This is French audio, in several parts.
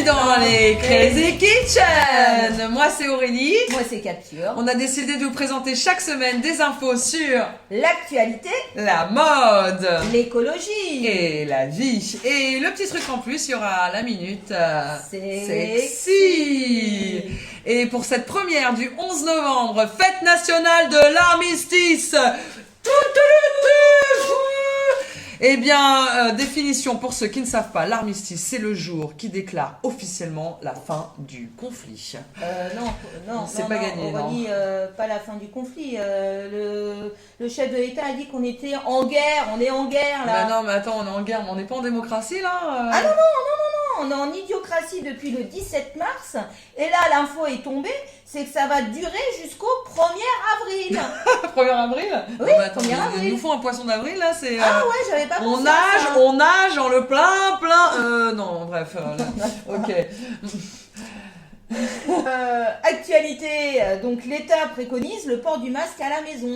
dans les Crazy Kitchen. Moi c'est Aurélie. Moi c'est Capture. On a décidé de vous présenter chaque semaine des infos sur l'actualité, la mode, l'écologie et la vie. Et le petit truc en plus, il y aura la minute sexy. Et pour cette première du 11 novembre, fête nationale de l'armistice. Eh bien, définition pour ceux qui ne savent pas, l'armistice, c'est le jour qui déclare officiellement la fin du conflit. Non, c'est pas gagné, on dit pas la fin du conflit. Le chef de l'État a dit qu'on était en guerre, on est en guerre là. Bah non, mais attends, on est en guerre, mais on n'est pas en démocratie là. Ah non, on est en idiocratie depuis le 17 mars. Et là, l'info est tombée, c'est que ça va durer jusqu'au 1er avril. 1er avril. Oui, bah, attends, 1er avril. Ils nous font un poisson d'avril là, c'est. Ah ouais, j'avais pas pensé à ça. On nage en le plein. Non, bref. Ok. Actualité, donc l'État préconise le port du masque à la maison.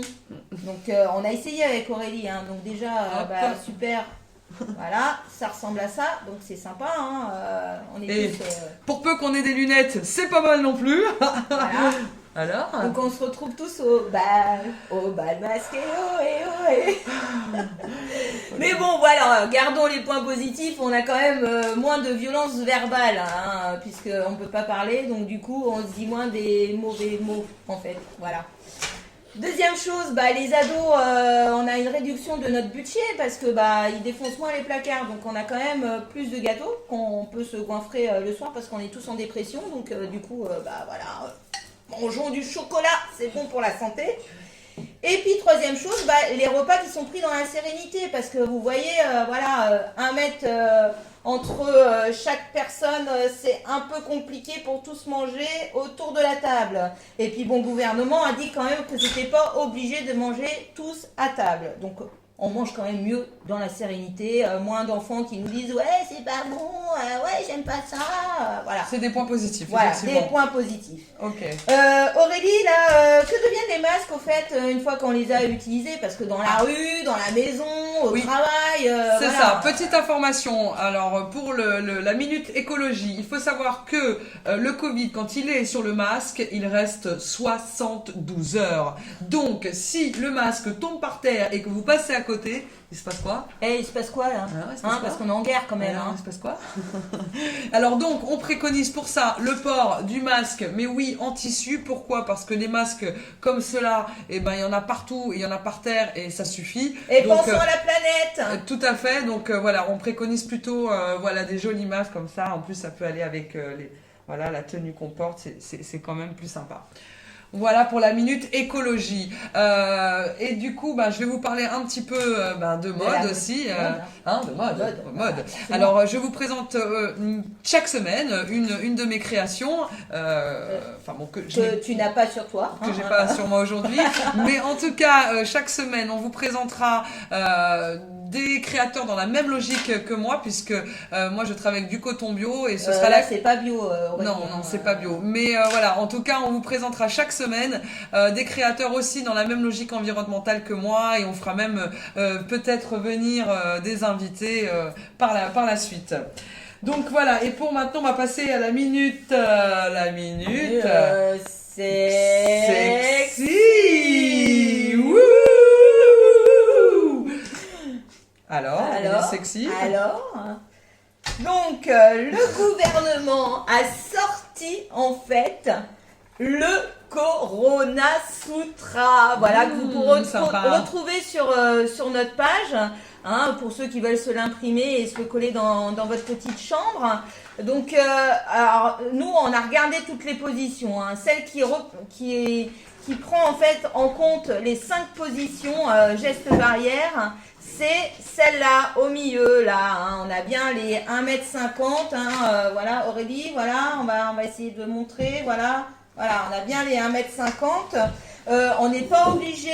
Donc on a essayé avec Aurélie, hein, donc déjà super. Voilà, ça ressemble à ça, donc c'est sympa. Hein, on est Et tous, pour peu qu'on ait des lunettes, c'est pas mal non plus. Voilà. Alors Donc on se retrouve tous au bal masqué, Mais bon, voilà, gardons les points positifs. On a quand même moins de violence verbale, hein, puisqu'on ne peut pas parler, donc du coup, on se dit moins des mauvais mots, en fait. Voilà. Deuxième chose, les ados, on a une réduction de notre budget parce que ils défoncent moins les placards, donc on a quand même plus de gâteaux qu'on peut se goinfrer le soir parce qu'on est tous en dépression, donc du coup, voilà. Mangeons du chocolat, c'est bon pour la santé. Et puis troisième chose, les repas qui sont pris dans la sérénité, parce que vous voyez, un mètre entre chaque personne, c'est un peu compliqué pour tous manger autour de la table. Et puis bon, le gouvernement a dit quand même que c'était pas obligé de manger tous à table. Donc on mange quand même mieux dans la sérénité, moins d'enfants qui nous disent ouais c'est pas bon, ouais j'aime pas ça, voilà. C'est des points positifs. Voilà, des points positifs. Ok. Aurélie, là, que deviennent les masques au fait une fois qu'on les a utilisés? Parce que dans la rue, dans la maison, au travail, c'est ça. Petite information. Alors pour la minute écologie, il faut savoir que le Covid, quand il est sur le masque, il reste 72 heures. Donc si le masque tombe par terre et que vous passez à côté, il se passe quoi? Il se passe quoi là? Parce qu'on est en guerre quand même. Il se passe quoi? Alors donc, on préconise pour ça le port du masque, mais oui, en tissu. Pourquoi? Parce que les masques comme ceux-là, il y en a partout, il y en a par terre et ça suffit. Et donc, pensons à la planète. Tout à fait. Donc voilà, on préconise plutôt des jolis masques comme ça. En plus, ça peut aller avec la tenue qu'on porte. C'est quand même plus sympa. Voilà pour la minute écologie. Et du coup, je vais vous parler un petit peu de mode aussi. De mode. Alors, je vous présente chaque semaine une de mes créations. Que tu n'as pas sur toi. Que j'ai pas sur moi aujourd'hui. Mais en tout cas, chaque semaine, on vous présentera des créateurs dans la même logique que moi, puisque moi, je travaille avec du coton bio. Et ce sera là, c'est pas bio. Non, c'est pas bio. Mais en tout cas, on vous présentera chaque semaine des créateurs aussi dans la même logique environnementale que moi, et on fera même peut-être venir des invités par la suite. Donc voilà, et pour maintenant, on va passer à la minute sexy. Wouh. Alors, sexy. Donc, le gouvernement a sorti en fait le Corona Sutra, voilà, que vous pourrez retrouver sur notre page, hein, pour ceux qui veulent se l'imprimer et se le coller dans votre petite chambre. Donc, alors, nous, on a regardé toutes les positions, hein, celle qui prend en fait en compte les 5 positions gestes barrières. C'est celle-là, au milieu, là, hein. On a bien les 1m50, hein, voilà, Aurélie, voilà, on va essayer de montrer, voilà, on a bien les 1m50. On n'est pas obligé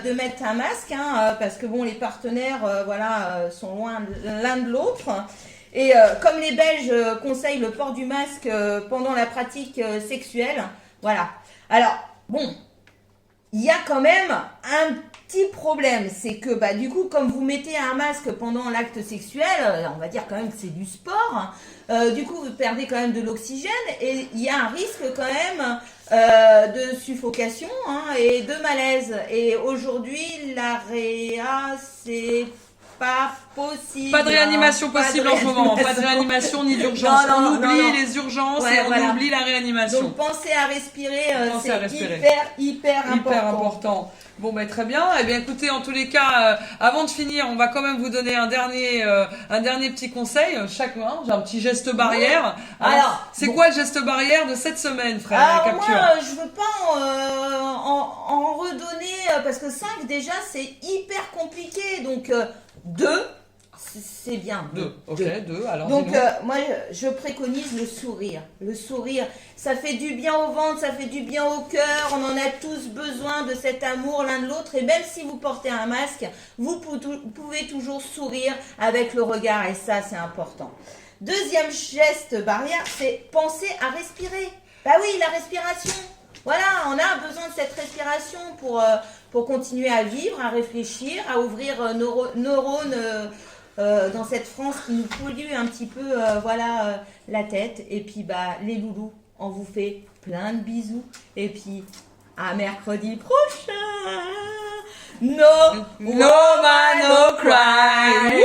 de mettre un masque, hein, parce que bon, les partenaires, sont loin l'un de l'autre. Et comme les Belges conseillent le port du masque pendant la pratique sexuelle, voilà. Alors, bon, il y a quand même un Petit problème, c'est que bah du coup, comme vous mettez un masque pendant l'acte sexuel, on va dire quand même que c'est du sport. Du coup, vous perdez quand même de l'oxygène et il y a un risque quand même de suffocation et de malaise. Et aujourd'hui, la réa, c'est pas possible. Pas de réanimation possible en ce moment. Pas de réanimation ni d'urgence. On oublie les urgences et on oublie la réanimation. Donc pensez à respirer, c'est hyper important. Bon, ben très bien. Eh bien, écoutez, en tous les cas, avant de finir, on va quand même vous donner un dernier petit conseil. Chacun, j'ai un petit geste barrière. Alors, c'est quoi le geste barrière de cette semaine, frère Capture? Moi, je veux pas en redonner parce que 5 déjà, c'est hyper compliqué. Donc 2. C'est bien. 2, ok, 2. Alors, donc, moi, je préconise le sourire. Le sourire, ça fait du bien au ventre, ça fait du bien au cœur. On en a tous besoin de cet amour l'un de l'autre. Et même si vous portez un masque, vous pouvez toujours sourire avec le regard. Et ça, c'est important. Deuxième geste barrière, c'est penser à respirer. Bah oui, la respiration. Voilà, on a besoin de cette respiration pour continuer à vivre, à réfléchir, à ouvrir nos neurones dans cette France qui nous pollue un petit peu la tête. Et puis bah les loulous, on vous fait plein de bisous. Et puis à mercredi prochain. No woman, no cry.